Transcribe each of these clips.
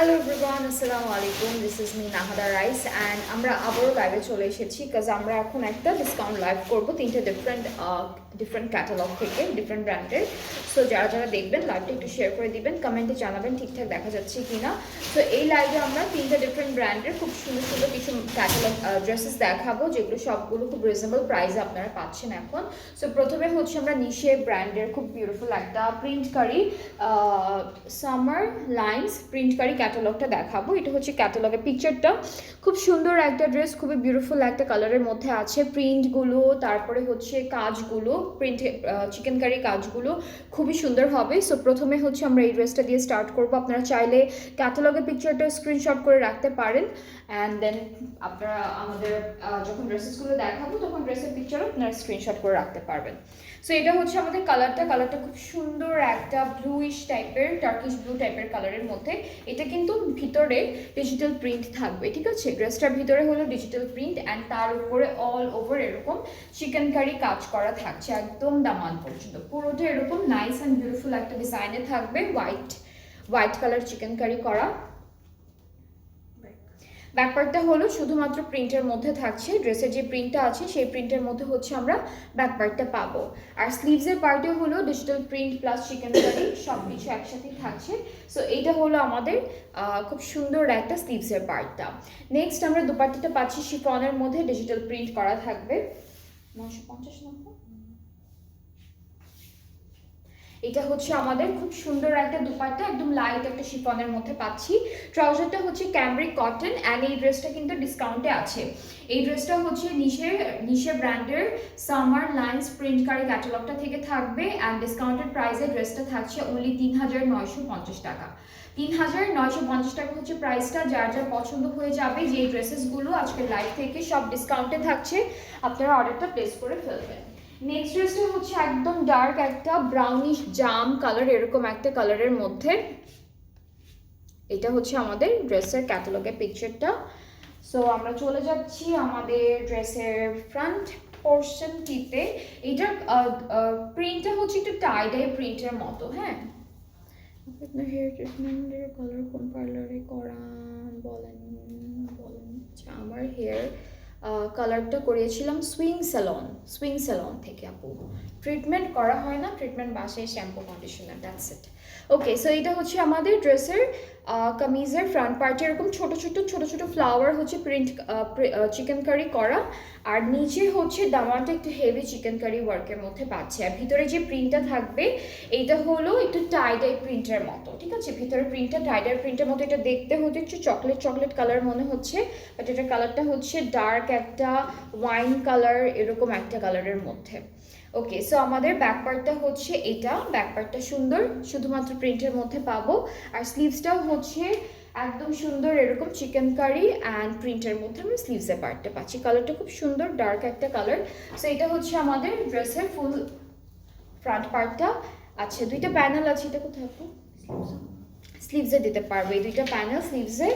Hello everyone, আসসালামু আলাইকুম। This is me নাহাদা rice and আমরা আবারও লাইভে চলে এসেছি বিকজ আমরা এখন একটা ডিসকাউন্ট লাইভ করবো তিনটে ডিফারেন্ট ক্যাটালগ থেকে, ডিফারেন্ট ব্র্যান্ডের। সো যারা যারা দেখবেন লাইভটা একটু শেয়ার করে দিবেন, কমেন্টে জানাবেন ঠিকঠাক দেখা যাচ্ছে কি না। তো এই লাইভে আমরা তিনটে ডিফারেন্ট ব্র্যান্ডের খুব সুন্দর সুন্দর কিছু ক্যাটালগ ড্রেসেস দেখাবো, যেগুলো সবগুলো খুব রিজনেবল প্রাইসে আপনারা পাচ্ছেন এখন। সো প্রথমে হচ্ছে আমরা নিশে ব্র্যান্ডের খুব বিউটিফুল একটা প্রিন্ট কারি সামার লাইন্স প্রিন্ট কারি ক্যাটালগটা দেখাবো। এটা হচ্ছে ক্যাটালগের পিকচারটা, খুব সুন্দর একটা ড্রেস, খুবই বিউটিফুল একটা কালারের মধ্যে আছে। প্রিন্টগুলো, তারপরে হচ্ছে কাজগুলো, প্রিন্ট চিকেন কারি কাজগুলো খুবই সুন্দর হবে। সো প্রথমে হচ্ছে আমরা এই ড্রেসটা দিয়ে স্টার্ট করব। আপনারা চাইলে ক্যাটালগের পিকচারটা স্ক্রিনশট করে রাখতে পারেন অ্যান্ড দেন আপনারা আমাদের যখন ড্রেসেসগুলো দেখাবো তখন ড্রেসের পিকচারও আপনারা স্ক্রিনশট করে রাখতে পারবেন। সো এটা হচ্ছে আমাদের কালারটা খুব সুন্দর একটা ব্লুইশ টাইপের, টার্কিশ ব্লু টাইপের কালারের মধ্যে। এটা কিন্তু ভিতরে ডিজিটাল প্রিন্ট থাকবে, ঠিক আছে? ড্রেসটার ভিতরে হলো ডিজিটাল প্রিন্ট অ্যান্ড তার উপরে অল ওভার এরকম চিকেন কারি কাজ করা থাকছে একদম দামান পর্যন্ত। পুরোটা এরকম নাইস অ্যান্ড বিউটিফুল একটা ডিজাইনে থাকবে, হোয়াইট কালার চিকেন কারি করা। ব্যাকপার্টটা হলো শুধুমাত্র প্রিন্টের মধ্যে থাকছে, ড্রেসের যে প্রিন্টটা আছে সেই প্রিন্টের মধ্যে হচ্ছে আমরা ব্যাকপার্টটা পাবো। আর স্লিভসের পার্টে হলো digital print plus chicken curry সব কিছু একসাথেই থাকছে। সো এইটা হলো আমাদের খুব সুন্দর একটা স্লিভসের পার্টটা। নেক্সট আমরা দুপাট্টাটা পাচ্ছি শিফনের মধ্যে, ডিজিটাল প্রিন্ট করা থাকবে 950 নম্বর। এটা হচ্ছে আমাদের খুব সুন্দর একটা দুপাট্টা, একদম লাইট একটা শিফনের মধ্যে পাচ্ছি। ট্রাউজারটা হচ্ছে ক্যামব্রিক কটন অ্যান্ড এই ড্রেসটা কিন্তু ডিসকাউন্টে আছে। এই ড্রেসটা হচ্ছে নিশে ব্র্যান্ডের সামার লাইন্স প্রিন্ট কারি ক্যাটালগটা থেকে থাকবে অ্যান্ড ডিসকাউন্টেড প্রাইসে ড্রেসটা থাকছে অনলি 3950 টাকা। 3950 টাকা হচ্ছে প্রাইসটা। যার যার পছন্দ হয়ে যাবে যে ড্রেসেসগুলো আজকের লাইভ থেকে সব ডিসকাউন্টে থাকছে, আপনারা অর্ডারটা প্লেস করে ফেলবেন। নেক্সট ড্রেসটা হচ্ছে একদম ডার্ক একটা ব্রাউনিশ জাম কালার, এরকম একটা কালারের মধ্যে। এটা হচ্ছে আমাদের ড্রেসের ক্যাটালগের পিকচারটা। সো আমরা চলে যাচ্ছি আমাদের ড্রেসের ফ্রন্ট পোর্শনটিতে। এটার প্রিন্টটা হচ্ছে একটু টাই ডাই প্রিন্টের মতো। হ্যাঁ, আপনার হেয়ার ট্রিটমেন্টের কালার কোন পার্লারে করান বলেন বলেন। আচ্ছা, আমার হেয়ার কালারটা করিয়েছিলাম সুইং স্যালন থেকে। আপু ট্রিটমেন্ট করা হয় না, ট্রিটমেন্ট বাসায় shampoo conditioner, that's it. Okay, so এটা হচ্ছে আমাদের ড্রেসের কামিজের ফ্রন্ট পার্টে এরকম ছোট ছোট ফ্লাওয়ার হচ্ছে প্রিন্ট চিকেন কারি করা। আর নিচে হচ্ছে দামানটা একটু হেভি চিকেন কারি ওয়ার্কের মধ্যে পাচ্ছে। আর ভিতরে যে প্রিন্টটা থাকবে এইটা হলো একটু টাইডাই প্রিন্টের মতো, ঠিক আছে? ভিতরে প্রিন্টটা টাইডাই প্রিন্টের মতো। এটা দেখতে হচ্ছে একটু চকলেট কালার মনে হচ্ছে, বাট এটার কালারটা হচ্ছে ডার্ক একটা ওয়াইন কালার, এরকম একটা কালারের মধ্যে। ওকে, সো আমাদের ব্যাকপার্টটা হচ্ছে এটা, ব্যাকপার্টটা সুন্দর, শুধুমাত্র প্রিন্টের মধ্যে পাবো। আর স্লিভসটাও হচ্ছে একদম সুন্দর এরকম চিকেন কারি অ্যান্ড প্রিন্টের মধ্যে আমরা স্লিভসের পার্টটা পাচ্ছি। কালারটা খুব সুন্দর, ডার্ক একটা কালার। সো এটা হচ্ছে আমাদের ড্রেসের ফুল ফ্রন্ট পার্টটা। আচ্ছা, দুইটা প্যানেল আছে, এটা কোথায় আপু? স্লিভসে দিতে পারবে এই দুইটা প্যানেল স্লিভসে।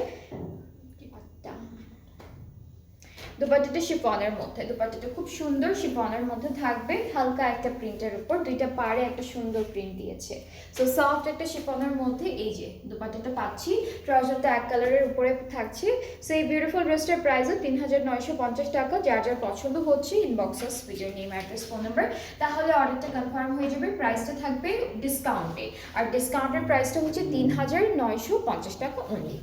দুপাট্টাটা শিফনের মধ্যে, দুপাট্টাটা খুব সুন্দর শিফনের মধ্যে থাকবে, হালকা একটা প্রিন্টের উপর দুইটা পাড়ে একটা সুন্দর প্রিন্ট দিয়েছে। সো সফট একটা শিফনের মধ্যে এই যে দুপাট্টাটা পাচ্ছি। ট্রাউজারটা এক কালারের উপরে থাকছে। সো এই বিউটিফুল ড্রেসটার প্রাইসও 3950 টাকা। যার যার পছন্দ হচ্ছে ইনবক্সে video name, address, phone number, তাহলে অর্ডারটা কনফার্ম হয়ে যাবে। প্রাইসটা থাকবে ডিসকাউন্টে, আর ডিসকাউন্টের প্রাইসটা হচ্ছে 3950 টাকা অনলি।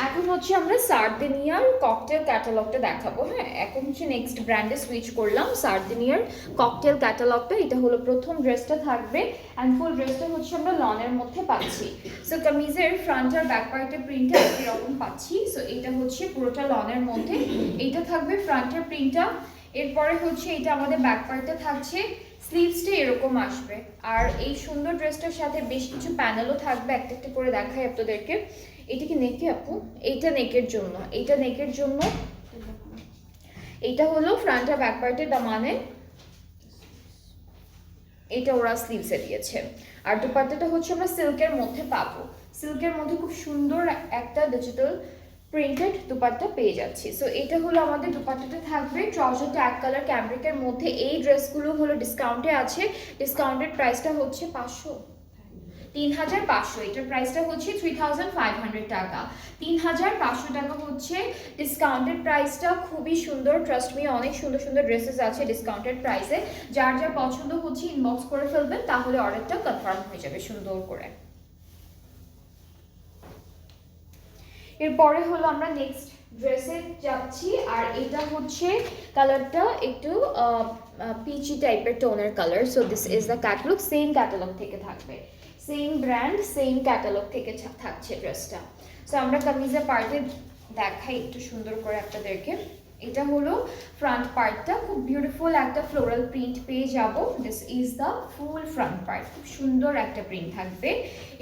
এখন হচ্ছে আমরা সার্দিনিয়ার ককটেল ক্যাটালগটা দেখাবো। হ্যাঁ, এখন হচ্ছে নেক্সট ব্র্যান্ডে সুইচ করলাম, সার্দিনিয়ার ককটেল ক্যাটালগটা। এটা হলো প্রথম ড্রেসটা থাকবে অ্যান্ড ফুল ড্রেসটা হচ্ছে আমরা লনের মধ্যে পাচ্ছি। সো কামিজের ফ্রন্ট আর ব্যাক পার্টের প্রিন্টটা একই রকম পাচ্ছি। সো এটা হচ্ছে পুরোটা লনের মধ্যে, এইটা থাকবে ফ্রন্টের প্রিন্টটা। এরপরে হচ্ছে এটা আমাদের ব্যাক পার্টটা থাকছে, স্লিভসটা এরকম আসবে। আর এই সুন্দর ড্রেসটার সাথে বেশ কিছু প্যানেলও থাকবে, একটা একটা করে দেখাই আপনাদেরকে। এটা কি নেকে আপু? এইটা নেকের জন্য, এইটা নেকের জন্য। এইটা হলো ফ্রন্ট আর ব্যাক পার্টের দামানে, এটা ওরা স্লিভসে দিয়েছে। আর দুপাট্টাটা হচ্ছে আমরা সিল্কের মধ্যে পাবো, সিল্কের মধ্যে খুব সুন্দর একটা ডিজিটাল প্রিন্টেড দুপাট্টা পেয়ে যাচ্ছি। সো এটা হলো আমাদের দুপাট্টাটা থাকবে ট্রাউজারটা এক কালার ক্যামব্রিকের মধ্যে। এই ড্রেসগুলো হলো ডিসকাউন্টে আছে, ডিসকাউন্টেড প্রাইসটা হচ্ছে 3500, এটার প্রাইসটা হচ্ছে 3500 টাকা। 3500 টাকা হচ্ছে ডিসকাউন্টেড প্রাইসটা। খুবই সুন্দর, ট্রাস্ট মি, অনেক সুন্দর সুন্দর ড্রেসেস আছে ডিসকাউন্টেড প্রাইসে। যার যার পছন্দ হচ্ছে ইনবক্স করে ফেলবেন, তাহলে অর্ডারটা কনফার্ম হয়ে যাবে সুন্দর করে। এরপরে হলো আমরা নেক্সট ড্রেসে যাচ্ছি, আর এটা হচ্ছে কালারটা একটু পিচি টাইপের টোনের colour. So this is the catalogue, same catalogue থেকে থাকবে, সেম ব্র্যান্ড সেম ক্যাটালগ থেকে থাকছে ড্রেসটা। সো আমরা কামিজের পার্টে দেখাই একটু সুন্দর করে আপনাদেরকে। এটা হলো ফ্রন্ট পার্টটা, খুব বিউটিফুল একটা ফ্লোরাল প্রিন্ট পেয়ে যাব। This is the full front part, খুব সুন্দর একটা প্রিন্ট থাকবে।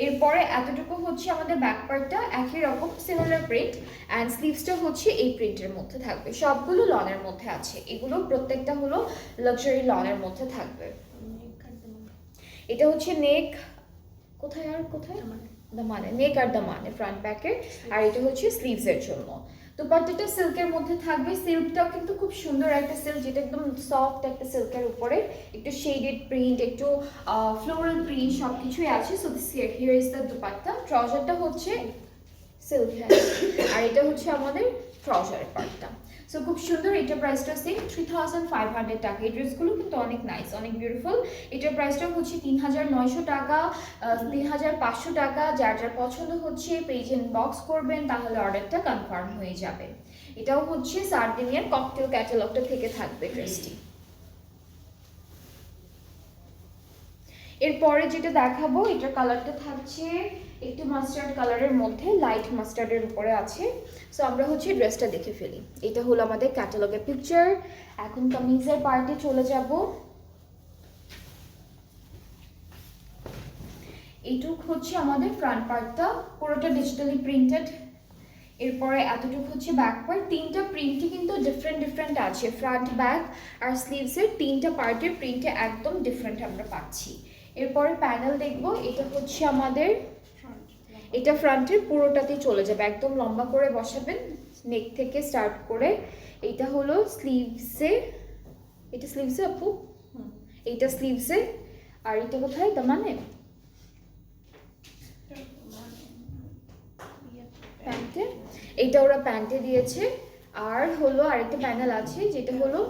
এরপরে এতটুকু হচ্ছে আমাদের ব্যাক পার্টটা, একই রকম সিমিলার প্রিন্ট, অ্যান্ড স্লিভসটা হচ্ছে এই প্রিন্টের মধ্যে থাকবে। সবগুলো লনের মধ্যে আছে, এগুলো প্রত্যেকটা হলো লাক্সারি লনের মধ্যে থাকবে। এটা হচ্ছে নেক, কোথায় আর কোথায় দামানে, নেক আর দামানে ফ্রন্ট ব্যাকের, আর এটা হচ্ছে স্লিভসের জন্য। দুপাট্টাটা সিল্কের মধ্যে থাকবে। সিল্কটাও কিন্তু খুব সুন্দর একটা সিল্ক, যেটা একদম সফট একটা সিল্কের উপরে একটু শেডেড প্রিন্ট, একটু ফ্লোরাল প্রিন্ট সব কিছুই আছে। So this here is the dupatta. ট্রাউজারটা হচ্ছে সিল্ক, আর এটা হচ্ছে আমাদের ট্রাউজারের পার্টটা। সো খুব সুন্দর, এটার প্রাইসটা সেম 3500 টাকা। এই ড্রেসগুলো কিন্তু অনেক নাইস, অনেক বিউটিফুল। এটার প্রাইসটা হচ্ছে 3900 টাকা, 3500 টাকা। যার যার পছন্দ হচ্ছে পেজ ইনবক্স করবেন, তাহলে অর্ডারটা কনফার্ম হয়ে যাবে। এটাও হচ্ছে সার্ডিনিয়ার ককটেল ক্যাটালগটা থেকে থাকবে ড্রেসটি। এরপরে যেটা দেখাবো, এটার কালারটা থাকছে একটু মাস্টার্ড কালারের মধ্যে, লাইট মাস্টার্ডের উপরে আছে। সো আমরা হচ্ছে ড্রেসটা দেখে ফেলি। এটা হলো আমাদের ক্যাটালগের পিকচার। এখন কামিজের পার্টে চলে যাব। এইটুক হচ্ছে আমাদের ফ্রন্ট পার্টটা, পুরোটা ডিজিটালি প্রিন্টেড। এরপরে এতটুকু হচ্ছে ব্যাক পার্ট। তিনটা প্রিন্টই কিন্তু ডিফারেন্ট আছে, ফ্রন্ট, ব্যাক আর স্লিভসের তিনটা পার্টের প্রিন্টে একদম ডিফারেন্ট আমরা পাচ্ছি। এরপরে প্যানেল দেখবো। এটা হচ্ছে আমাদের, এটা ফ্রন্টের পুরোটাতেই চলে যাবে, একদম লম্বা করে বসাবেন নেক থেকে স্টার্ট করে। এটা হলো স্লিভসে, এটা স্লিভসে আপু, এইটা স্লিভসে, আর এটা কোথায় দামানে, প্যান্টে, এটা ওরা প্যান্টে দিয়েছে। আর হলো আরেকটা প্যানেল আছে, যেটা হলো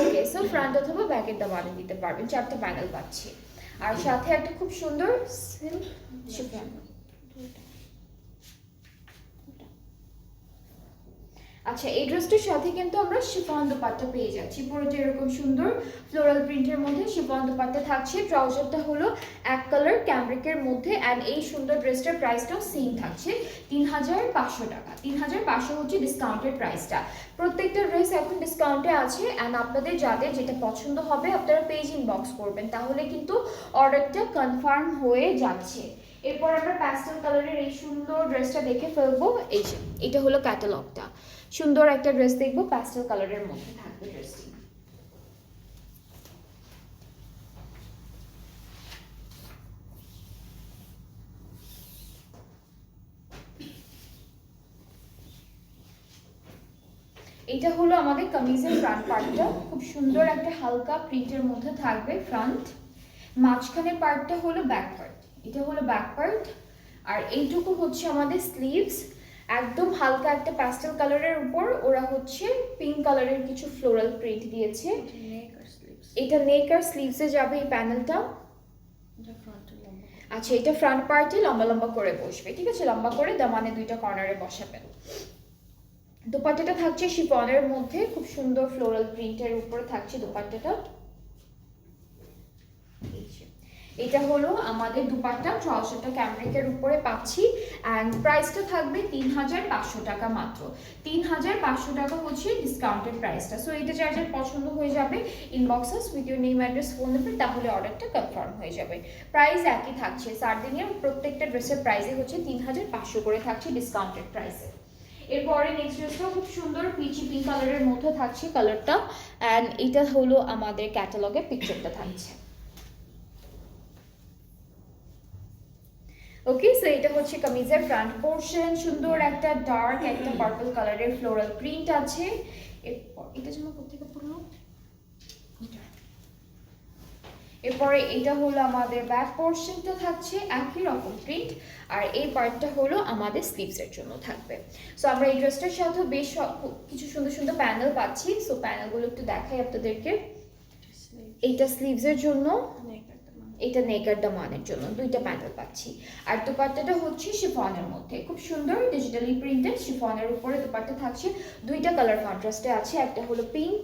ওকে, সো ফ্রন্ট অথবা ব্যাকের দামানে দিতে পারবেন। চারটা প্যানেল পাচ্ছি, আর সাথে একটা খুব সুন্দর সিল্ক শিফন। আচ্ছা, এই ড্রেসটার সাথে কিন্তু আমরা শিফন দুপাট্টা পেয়ে যাচ্ছি, পুরোটা এরকম সুন্দর ফ্লোরাল প্রিন্টের মধ্যে শিফন দুপাট্টা থাকছে। ট্রাউজারটা হলো এক কালার ক্যামব্রিকের মধ্যে, অ্যান্ড এই সুন্দর ড্রেসটার প্রাইসটাও সেম থাকছে 3500 টাকা। 3500 হচ্ছে ডিসকাউন্টেড প্রাইসটা। প্রত্যেকটা ড্রেস এখন ডিসকাউন্টে আছে, অ্যান্ড আপনাদের যাদের যেটা পছন্দ হবে আপনারা পেজ ইনবক্স করবেন, তাহলে কিন্তু অর্ডারটা কনফার্ম হয়ে যাচ্ছে। এরপর আমরা প্যাস্টেল কালারের এই সুন্দর ড্রেসটা দেখে ফেলবো। এই যে এটা হলো ক্যাটালগটা, সুন্দর একটা ড্রেস দেখবো, প্যাস্টেল কালারের মধ্যে থাকবে ড্রেসটি। এটা হলো আমাদের কামিজের ফ্রন্ট পার্টটা, খুব সুন্দর একটা হালকা প্রিন্টের মধ্যে থাকবে ফ্রন্ট। মাঝখানের পার্টটা হলো ব্যাক পার্ট, এটা হলো ব্যাক পার্ট। আর এইটুকু হচ্ছে আমাদের স্লিভস, একদম হালকা একটা প্যাস্টেল কালারের উপর ওরা হচ্ছে পিঙ্ক কালারের কিছু ফ্লোরাল প্রিন্ট দিয়েছে। এটা নেক আর স্লিভসে যাবে এই প্যানেলটা। আচ্ছা, এটা ফ্রন্ট পার্টে লম্বা লম্বা করে বসবে, ঠিক আছে, লম্বা করে দামানে দুইটা কর্নারে বসাবেন। দোপাট্টাটা থাকছে শিফনের মধ্যে, খুব সুন্দর ফ্লোরাল প্রিন্টের উপরে থাকছে দোপাট্টাটা। এটা হলো আমাদের দুপাট্টা, ট্রাউজারটা ক্যামব্রিকের উপরে পাচ্ছি, অ্যান্ড প্রাইসটা থাকবে 3500 টাকা মাত্র। 3500 টাকা হচ্ছে ডিসকাউন্টেড প্রাইসটা। সো এটা যার যার পছন্দ হয়ে যাবে inboxes with your name, address, phone number, তাহলে অর্ডারটা কনফার্ম হয়ে যাবে। প্রাইস একই থাকছে, সার্ডিনিয়ার প্রত্যেকটা ড্রেসের প্রাইসে হচ্ছে 3500 করে থাকছে ডিসকাউন্টেড প্রাইসে। এরপরে নেক্সট ড্রেসটা খুব সুন্দর পিচি পিঙ্ক কালারের মধ্যে থাকছে কালারটা, অ্যান্ড এটা হলো আমাদের ক্যাটালগে পিকচারটা থাকছে। ওকে, সো এটা হচ্ছে কামিজের ফ্রন্ট পোর্শন, সুন্দর একটা ডার্ক একটা পার্পল কালারের ফ্লোরাল প্রিন্ট আছে। এরপর এটা যেন কোথেকে পড়লো, এরপরে এটা হলো আমাদের ব্যাক পোর্শনটা থাকছে একই রকম প্রিন্ট, আর এই পার্টটা হলো আমাদের স্লিভসের জন্য থাকবে। সো আমরা এই ড্রেসটার সাথে বেশ কিছু সুন্দর সুন্দর প্যানেল পাচ্ছি। সো প্যানেলগুলো একটু দেখাই আপনাদেরকে। এইটা স্লিভসের জন্য, এটা নেক আর দামানের জন্য দুইটা প্যানেল পাচ্ছি। আর দুপাট্টাটা হচ্ছে শিফনের মধ্যে, খুব সুন্দর ডিজিটালি প্রিন্টেড শিফনের উপরে দুপাট্টা থাকছে। দুইটা কালার কন্ট্রাস্টে আছে, একটা হলো পিঙ্ক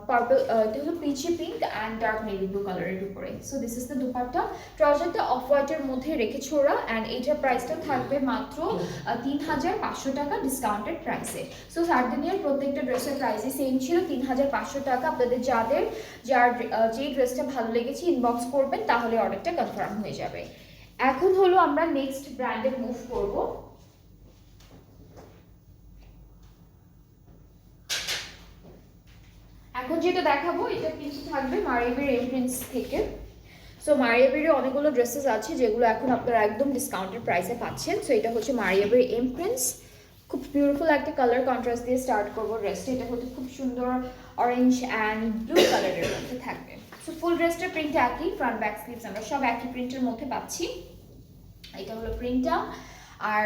পার্পল, এটা হলো peachy pink and dark navy blue কালারের উপরে। So this is the dupatta. ট্রাউজারটা অফ হোয়াইটের মধ্যে রেখেছি ওরা, অ্যান্ড এইটার প্রাইসটা থাকবে মাত্র 3500 টাকা ডিসকাউন্টেড প্রাইসে। সো সার্ডিনিয়ার প্রত্যেকটা ড্রেসের প্রাইসই সেম ছিল 3500 টাকা। আপনাদের যার যেই ড্রেসটা ভালো লেগেছে ইনবক্স করবেন, তাহলে অর্ডারটা কনফার্ম হয়ে যাবে। এখন হলো আমরা নেক্সট ব্র্যান্ডে মুভ করব। এখন যেটা দেখাবো এটা কিন্তু থাকবে মারিয়া বির এমপ্রিন্স থেকে। সো মারিয়া বির অনেকগুলো ড্রেসেস আছে যেগুলো এখন আপনারা একদম ডিসকাউন্টেড প্রাইসে পাচ্ছেন। সো এটা হচ্ছে মারিয়া বির এমপ্রিন্স, খুব বিউটিফুল একটা কালার কন্ট্রাস্ট দিয়ে স্টার্ট করবো ড্রেসটা। এটা হচ্ছে খুব সুন্দর অরেঞ্জ অ্যান্ড ব্লু কালারের মধ্যে থাকবে। সো ফুল ড্রেসটার প্রিন্ট একই, ফ্রন্ট ব্যাক স্লিভস আমরা সব একই প্রিন্টের মধ্যে পাচ্ছি। এটা হলো প্রিন্টটা, আর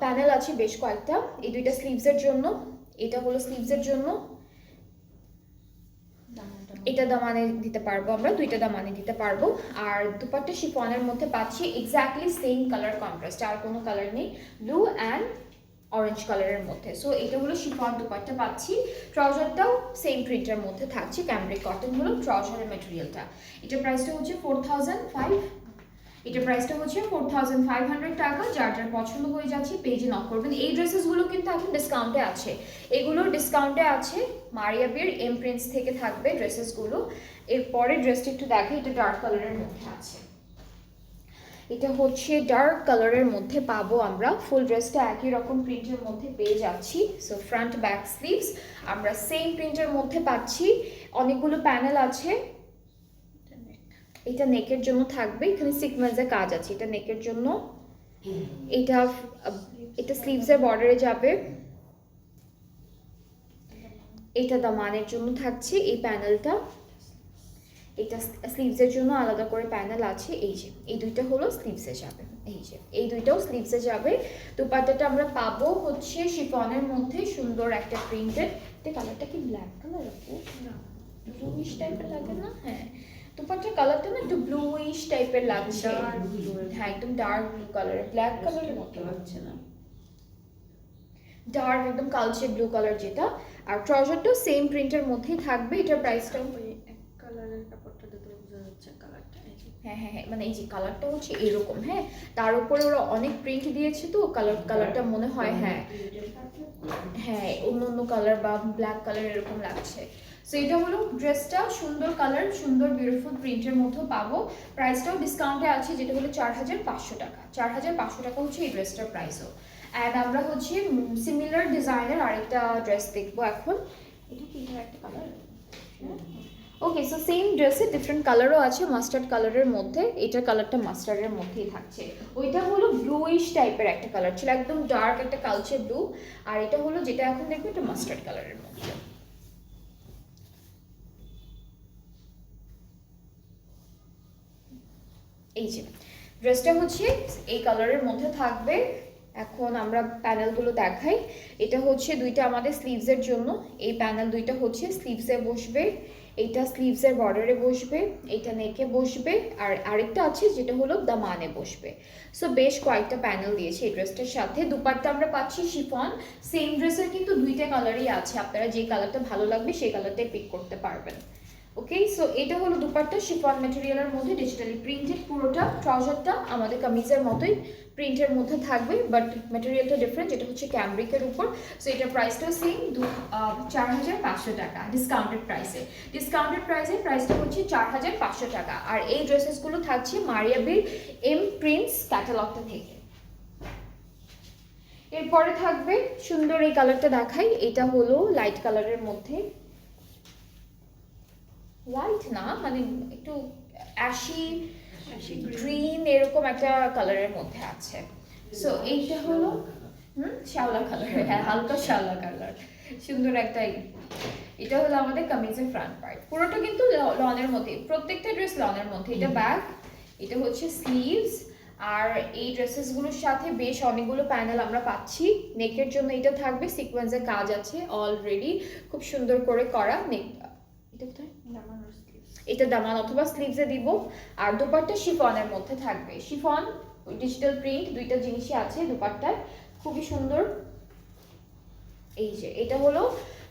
প্যানেল আছে বেশ কয়েকটা। এই দুইটা স্লিভসের জন্য, এটা হলো স্লিভসের জন্য, এটা দামানে দিতে পারবো, আমরা দুইটা দামানে দিতে পারবো। আর দুপাট্টা শিফনের মধ্যে পাচ্ছি এক্স্যাক্টলি সেম কালার কন্ট্রাস্ট, আর কোনো কালার নেই, ব্লু অ্যান্ড অরেঞ্জ কালারের মধ্যে। সো এটা হলো শিফন দুপাট্টা পাচ্ছি। ট্রাউজারটাও সেম প্রিন্টের মধ্যে থাকছে, ক্যামব্রিক কটন হলো ট্রাউজারের ম্যাটেরিয়ালটা। এটার প্রাইসটা হচ্ছে 4005, এটার প্রাইসটা হচ্ছে 4500 টাকা। যার যার পছন্দ হয়ে যাচ্ছে পেজে নক করবেন। এই ড্রেসেসগুলো কিন্তু এখন ডিসকাউন্টে আছে, এগুলো ডিসকাউন্টে আছে। মারিয়া বির এমপ্রিন্স থেকে থাকবে ড্রেসেসগুলো। এরপরে ড্রেসটা একটু দেখে, এটা ডার্ক কালারের মধ্যে আছে, এটা হচ্ছে ডার্ক কালারের মধ্যে পাবো আমরা। ফুল ড্রেসটা একই রকম প্রিন্টের মধ্যে পেয়ে যাচ্ছি। সো ফ্রন্ট ব্যাক স্লিভস আমরা সেম প্রিন্টের মধ্যে পাচ্ছি, অনেকগুলো প্যানেল আছে। এটা নেকের জন্য থাকবে, এখানে সিকোয়েন্সের কাজ আছে, এটা নেকের জন্য। এটা স্লিভসের বর্ডারে যাবে, এটা দামানের জন্য থাকছে এই প্যানেলটা। এটা স্লিভসের জন্য আলাদা করে প্যানেল আছে। এই যে এই দুইটা হলো স্লিভসে যাবে, এই যে এই দুইটাও স্লিভসে যাবে। দুপাট্টাটা আমরা পাবো হচ্ছে শিফনের মধ্যে সুন্দর একটা প্রিন্টেড। এটা কালারটা কি ব্ল্যাক কালার আপু? না, ব্লুইশ টাইপের লাগে না? হ্যাঁ, দুপাট্টার কালারটা না একটু ব্লুইশ টাইপের লাগছে। হ্যাঁ, একদম ডার্ক ব্লু কালারের, ব্ল্যাক কালারের মতো লাগছে না, ডার্ক একদম কালচে ব্লু কালার যেটা। আর ট্রাউজারটাও সেম প্রিন্টের মধ্যেই থাকবে। এটার প্রাইসটাও কালারের কাপড়টা দেখলে বোঝা যাচ্ছে কালারটা। হ্যাঁ হ্যাঁ হ্যাঁ, মানে এই যে কালারটা হচ্ছে এরকম। হ্যাঁ, তার উপরে ওরা অনেক প্রিন্ট দিয়েছে, তো কালারটা মনে হয় হ্যাঁ হ্যাঁ অন্য অন্য কালার বা ব্ল্যাক কালার এরকম লাগছে। সো এটা হলো ড্রেসটা, সুন্দর কালার, সুন্দর বিউটিফুল প্রিন্টের মধ্যে পাবো। প্রাইসটাও ডিসকাউন্টে আছে, যেটা হলো 4500 টাকা। 4500 টাকা হচ্ছে এই ড্রেসটার প্রাইসও। অ্যান্ড আমরা হচ্ছে সিমিলার ডিজাইনের আরেকটা ড্রেস দেখবো এখন। এটা কি একটা কালার? ওকে, সো সেম ড্রেসে ডিফারেন্ট কালারও আছে, মাস্টার্ড কালারের মধ্যে। এটার কালারটা মাস্টার্ডের মধ্যেই থাকছে। ওইটা হলো ব্লুইশ টাইপের একটা কালার ছিল, একদম ডার্ক একটা কালচে ব্লু। আর এটা হলো যেটা এখন দেখবো, এটা মাস্টার্ড কালারের মধ্যে। এই যে ড্রেসটা হচ্ছে এই কালারের মধ্যে থাকবে। এখন আমরা প্যানেলগুলো দেখাই। এটা হচ্ছে দুইটা আমাদের স্লিভসের জন্য, এই প্যানেল দুইটা হচ্ছে স্লিভসে বসবে, এইটা স্লিভসের বর্ডারে বসবে, এইটা নেকে বসবে, আর আরেকটা আছে যেটা হলো দামানে বসবে। সো বেশ কয়েকটা প্যানেল দিয়েছে এই ড্রেসটার সাথে। দুপাট্টা আমরা পাচ্ছি শিফন। সেম ড্রেসের কিন্তু দুইটা কালারই আছে, আপনারা যে কালারটা ভালো লাগবে সেই কালারটাই পিক করতে পারবেন। ওকে, সো এটা হলো দুপাট্টা শিফন ম্যাটেরিয়ালের মধ্যে ডিজিটালি প্রিন্টেড পুরোটা। ট্রাউজারটা আমাদের কামিজের মতোই প্রিন্টের মধ্যে থাকবে, বাট ম্যাটেরিয়ালটা ডিফারেন্ট, যেটা হচ্ছে ক্যামব্রিকের উপর। সো এটার প্রাইসটা সেম 4500 টাকা ডিসকাউন্টেড প্রাইসে। ডিসকাউন্টেড প্রাইসটা হচ্ছে 4500 টাকা। আর এই ড্রেসেসগুলো থাকছে মারিয়া বির এমপ্রিন্স ক্যাটালগটা থেকে। এরপরে থাকবে সুন্দর এই কালারটা দেখাই, এটা হলো লাইট কালারের মধ্যে, লাইট না মানে একটু অ্যাশি Ashy গ্রিন এরকম একটা কালারের মধ্যে আছে। সো এইটা হলো শ্যাওলা কালার, হ্যাঁ হালকা শ্যাওলা কালার, সুন্দর একটা এটা হলো আমাদের কামিজের ফ্রন্ট পার্ট, পুরোটা কিন্তু লনের মধ্যে, প্রত্যেকটা ড্রেস লনের মধ্যে। এটা ব্যাক, এটা হচ্ছে স্লিভস, আর এই ড্রেসেসগুলোর সাথে বেশ অনেকগুলো প্যানেল আমরা পাচ্ছি। নেকের জন্য এটা থাকবে, সিকোয়েন্সের কাজ আছে অলরেডি, খুব সুন্দর করে করা নেক। এটা কোথায়? দামান আর sleeves। এটা দামান অথবা স্লিভসে দিব। আর দুপাট্টা শিফনের মধ্যে থাকবে, শিফন ডিজিটাল প্রিন্ট দুইটা জিনিসই আছে দুপাট্টায়, খুবই সুন্দর। এই যে এটা হলো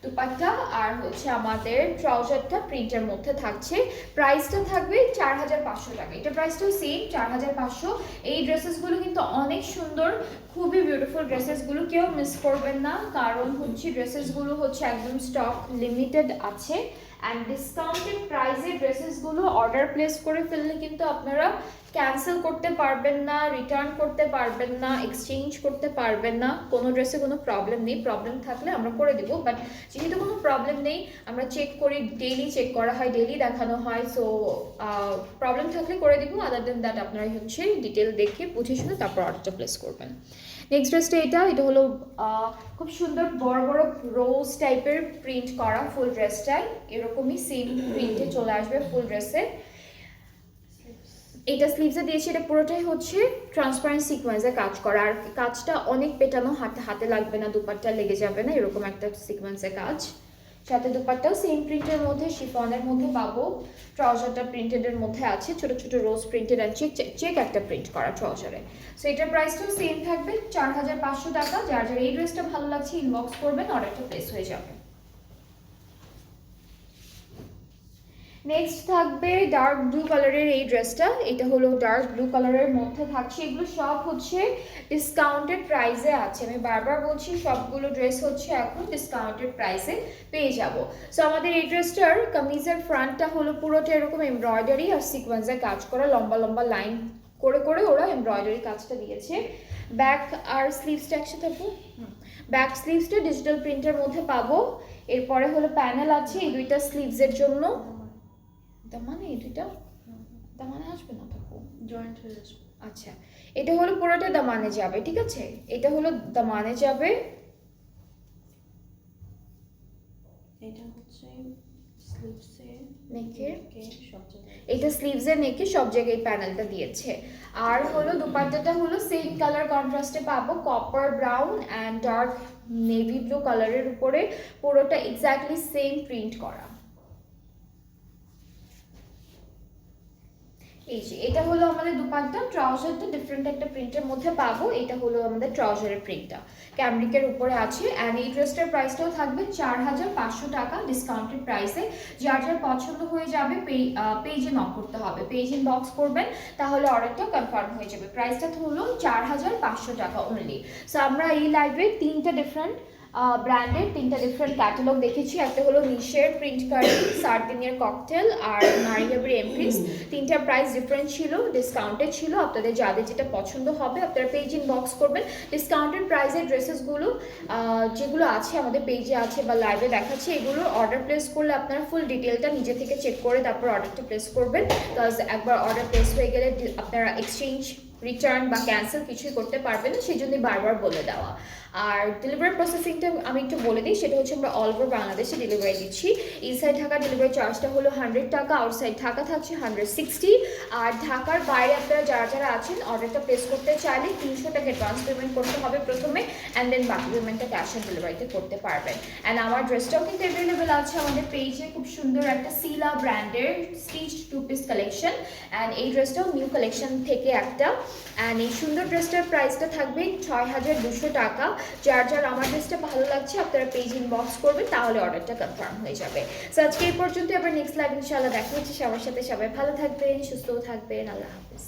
দুপাট্টা, আর হচ্ছে আমাদের ট্রাউজারটা প্রিন্টের মধ্যে থাকছে। প্রাইসটা থাকবে 4500 টাকা, এটা প্রাইসটাও সেম 4500। এই ড্রেসেসগুলো কিন্তু অনেক সুন্দর, খুবই বিউটিফুল ড্রেসেসগুলো, কেউ মিস করবেন না, কারণ হচ্ছে ড্রেসেসগুলো হচ্ছে একদম স্টক লিমিটেড আছে। অ্যান্ড ডিসকাউন্টেড প্রাইসে ড্রেসেসগুলো অর্ডার প্লেস করে ফেললে কিন্তু আপনারা ক্যান্সেল করতে পারবেন না, রিটার্ন করতে পারবেন না, এক্সচেঞ্জ করতে পারবেন না। কোনো ড্রেসে কোনো প্রবলেম নেই, প্রবলেম থাকলে আমরা করে দিব, বাট যেহেতু কোনো প্রবলেম নেই, আমরা চেক করি, ডেইলি চেক করা হয়, ডেইলি দেখানো হয়। সো প্রবলেম থাকলে করে দিব, আদার দেন দ্যাট আপনারা হচ্ছে ডিটেল দেখে বুঝে শুনে তারপর অর্ডারটা প্লেস করবেন। নেক্সট ড্রেসটা এটা হলো খুব সুন্দর বড় বড় রোজ টাইপের প্রিন্ট করা ফুল ড্রেসটাই, এরকমই সেম প্রিন্টে চলে আসবে ফুল ড্রেসে। এটা স্লিভসে দিয়েছি, এটা পুরোটাই হচ্ছে ট্রান্সপারেন্ট সিকোয়েন্সে কাজ করা, আর কাজটা অনেক পেটানো, হাতে লাগবে না, দুপাট্টা লেগে যাবে না, এরকম একটা সিকোয়েন্সের কাজ। সাথে দুপাট্টাও সেম প্রিন্টের মধ্যে শিফনের মধ্যে পাবো। ট্রাউজারটা প্রিন্টেডের মধ্যে আছে, ছোট ছোট রোজ প্রিন্টেড অ্যান্ড চেক একটা প্রিন্ট করা ট্রাউজারে। সো এটার প্রাইসটাও সেম থাকবে 4500 টাকা। যার যার এই ড্রেসটা ভালো লাগছে ইনবক্স করবেন, অর্ডারটা প্লেস হয়ে যাবে। নেক্সট থাকবে ডার্ক ব্লু কালারের এই ড্রেসটা, এটা হলো ডার্ক ব্লু কালারের মধ্যে থাকছে। এগুলো সব হচ্ছে ডিসকাউন্টেড প্রাইসে আছে, আমি বারবার বলছি সবগুলো ড্রেস হচ্ছে এখন ডিসকাউন্টেড প্রাইসে পেয়ে যাব। সো আমাদের এই ড্রেসটার কামিজের ফ্রন্টটা হলো পুরোটা এরকম এমব্রয়ডারি আর সিকোয়েন্সে কাজ করা, লম্বা লম্বা লাইন করে করে ওরা এমব্রয়ডারি কাজটা দিয়েছে। ব্যাক আর স্লিভসটা একসাথে থাকবো, ব্যাক স্লিভসটা ডিজিটাল প্রিন্টের মধ্যে পাবো। এরপরে হলো প্যানেল আছে এই দুইটা স্লিভসের জন্য, দামানে এই দুইটা দামানে আসবে না থাকো, জয়েন্ট হয়ে আসবে। আচ্ছা এটা হলো পুরোটা দামানে যাবে, ঠিক আছে, এটা হলো দামানে যাবে। এটা হচ্ছে স্লিভসে নেকে, সব জায়গায়, এটা স্লিভসের নেকে সব জায়গায় প্যানেলটা দিয়েছে। আর হলো দুপাট্টাটা হলো সেম কালার কন্ট্রাস্টে পাবো, copper brown and dark navy blue কালারের উপরে, পুরোটা এক্স্যাক্টলি সেম প্রিন্ট করা। এই যে এটা হলো আমাদের দুপাট্টা, ট্রাউজারটা ডিফারেন্ট একটা প্রিন্টের মধ্যে পাবো। এটা হলো আমাদের ট্রাউজারের প্রিন্টটা, ক্যামব্রিকের উপরে আছে। অ্যান্ড এই ড্রেসটার প্রাইসটাও থাকবে 4500 টাকা ডিসকাউন্টেড প্রাইসে। যার যার পছন্দ হয়ে যাবে পেজে নক করতে হবে, পেজ ইনবক্স করবেন, তাহলে অর্ডারটা কনফার্ম হয়ে যাবে। প্রাইসটা হলো 4500 টাকা অনলি। সো আমরা এই লাইভে তিনটা ডিফারেন্ট ব্র্যান্ডের তিনটা ডিফারেন্ট ক্যাটালগ দেখেছি। একটা হলো নিশের প্রিন্ট কারি, সার্দিনিয়ার ককটেল আর মারিয়াবের এমপ্রিস। তিনটা প্রাইস ডিফারেন্ট ছিল, ডিসকাউন্টেড ছিল। আপনাদের যাদের যেটা পছন্দ হবে আপনারা পেজ ইনবক্স করবেন। ডিসকাউন্টেড প্রাইসের ড্রেসেসগুলো যেগুলো আছে আমাদের পেজে আছে বা লাইভে দেখাচ্ছে, এগুলোর অর্ডার প্লেস করলে আপনারা ফুল ডিটেলটা নিজে থেকে চেক করে তারপর অর্ডারটা প্লেস করবেন। বিকজ একবার অর্ডার প্লেস হয়ে গেলে আপনারা এক্সচেঞ্জ, রিটার্ন বা ক্যান্সেল কিছুই করতে পারবেন না, সেই জন্যই বারবার বলে দেওয়া। আর ডেলিভারি প্রসেসিংটা আমি একটু বলে দিই, সেটা হচ্ছে আমরা অল ওভার বাংলাদেশে ডেলিভারি দিচ্ছি। ইনসাইড ঢাকা ডেলিভারি চার্জটা হলো 100 টাকা, আউটসাইড ঢাকা থাকছে 160। আর ঢাকার বাইরে আপনারা যারা যারা আছেন অর্ডারটা প্লেস করতে চাইলে 300 টাকা অ্যাডভান্স পেমেন্ট করতে হবে প্রথমে, অ্যান্ড দেন বাকি পেমেন্টটা ক্যাশ অন ডেলিভারিতে করতে পারবেন। অ্যান্ড আমার ড্রেসটাও কিন্তু অ্যাভেলেবেল আছে আমাদের পেজে, খুব সুন্দর একটা সিলা ব্র্যান্ডের স্টিচ 2 পিস কালেকশন। অ্যান্ড এই ড্রেসটাও নিউ কালেকশন থেকে একটা। অ্যান্ড এই সুন্দর ড্রেসটার প্রাইসটা থাকবে 6200 টাকা। যার যার আমার ড্রেসটা ভালো লাগছে আপনারা পেজ ইনবক্স করবেন, তাহলে অর্ডারটা কনফার্ম হয়ে যাবে। সো আজকে এই পর্যন্ত, আবার নেক্সট লাইভ ইনশাআল্লাহ দেখা হচ্ছে সবার সাথে। সবাই ভালো থাকবেন, সুস্থ থাকবেন, আল্লাহ হাফেজ।